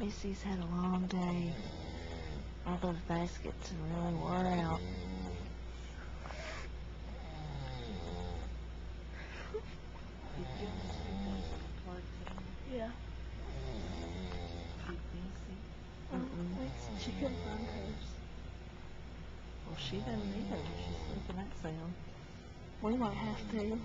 Missy's had a long day. All those baskets really wore out. Yeah. It's chicken bunkers. Well, she doesn't either. She's sleeping that sound. We might have to.